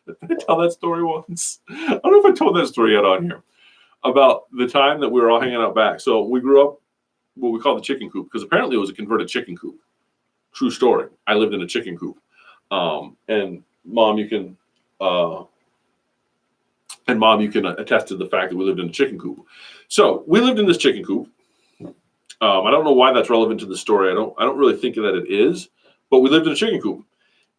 Did I tell that story once? I don't know if I told that story yet on here about the time that we were all hanging out back. So we grew up what we call the chicken coop, because apparently it was a converted chicken coop. True story. I lived in a chicken coop. And Mom, you can attest to the fact that we lived in a chicken coop. So we lived in this chicken coop. I don't know why that's relevant to the story. I don't really think that it is, but we lived in a chicken coop.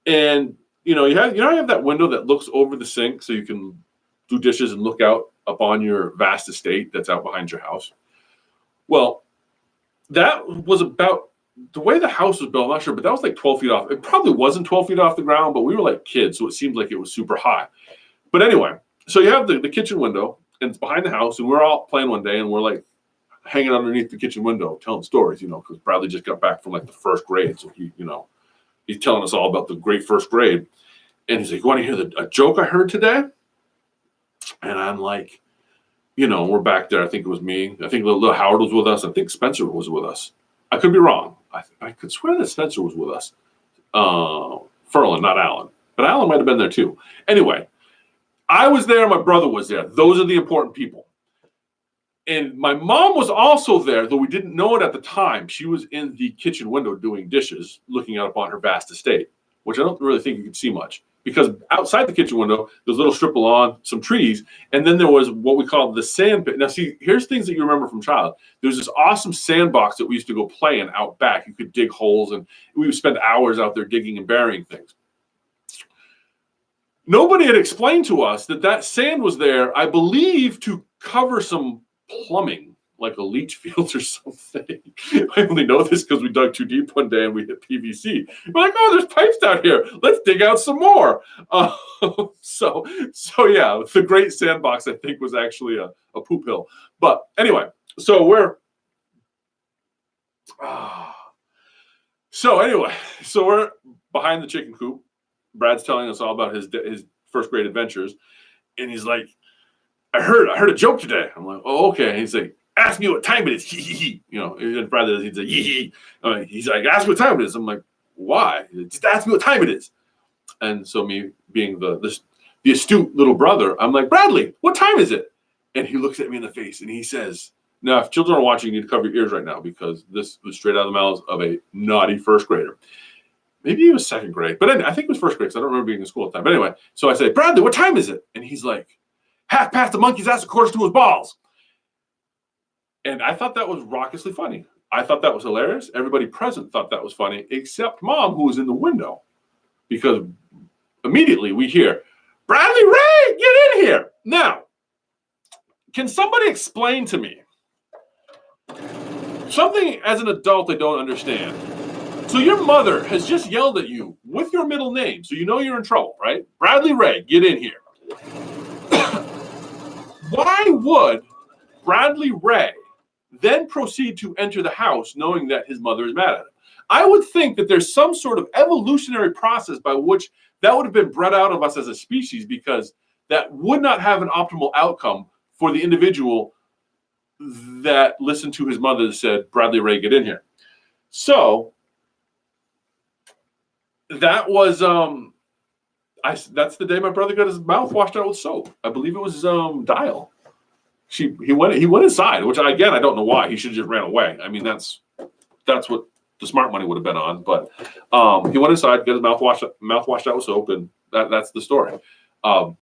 And you have that window that looks over the sink so you can do dishes and look out upon your vast estate that's out behind your house. Well, that was about the way the house was built. I'm not sure, but that was like 12 feet off. It probably wasn't 12 feet off the ground, but we were like kids, so it seemed like it was super high. But anyway, so you have the kitchen window, and it's behind the house, and we're all playing one day, and we're like hanging underneath the kitchen window telling stories, because Bradley just got back from like the first grade, so he's telling us all about the great first grade. And he's like, "You want to hear a joke I heard today?" And I'm like, we're back there. I think it was me. I think little Howard was with us. I think Spencer was with us. I could be wrong. I could swear that Spencer was with us. Ferlin, not Alan. But Alan might have been there too. Anyway, I was there. My brother was there. Those are the important people. And my mom was also there, though we didn't know it at the time. She was in the kitchen window doing dishes, looking out upon her vast estate, which I don't really think you could see much. Because outside the kitchen window, there's a little strip of lawn, some trees, and then there was what we call the sand pit. Now, see, here's things that you remember from childhood. There's this awesome sandbox that we used to go play in out back. You could dig holes, and we would spend hours out there digging and burying things. Nobody had explained to us that sand was there, I believe, to cover some plumbing, like a leach field or something. I only know this because we dug too deep one day and we hit PVC. We're like, "Oh, there's pipes down here. Let's dig out some more." So yeah, the great sandbox, I think, was actually a poop hill. But anyway, so we're behind the chicken coop. Brad's telling us all about his first grade adventures, and he's like, I heard a joke today." I'm like, "Oh, okay." And he's like, "Ask me what time it is." And Brad, he's like, "Yee." He's like, "Ask me what time it is." I'm like, "Why?" "Just ask me what time it is." And so me being the astute little brother, I'm like, "Bradley, what time is it?" And he looks at me in the face and he says, "Now, if children are watching, you need to cover your ears right now, because this was straight out of the mouths of a naughty first grader." Maybe he was second grade, but I think it was first grade, because I don't remember being in school at the time. But anyway, so I say, "Bradley, what time is it?" And he's like, "Half past the monkey's ass, quarters to his balls." And I thought that was raucously funny. I thought that was hilarious. Everybody present thought that was funny, except Mom, who was in the window, because immediately we hear, "Bradley Ray, get in here." Now, can somebody explain to me something as an adult I don't understand? So your mother has just yelled at you with your middle name, so you know you're in trouble, right? "Bradley Ray, get in here." Why would Bradley Ray then proceed to enter the house knowing that his mother is mad at him? I would think that there's some sort of evolutionary process by which that would have been bred out of us as a species, because that would not have an optimal outcome for the individual that listened to his mother that said, "Bradley Ray, get in here." So that was that's the day my brother got his mouth washed out with soap. I believe it was Dial. He went inside, which I don't know why. He should have just ran away. I mean, that's what the smart money would have been on. But he went inside, got his mouth washed out with soap, and that's the story.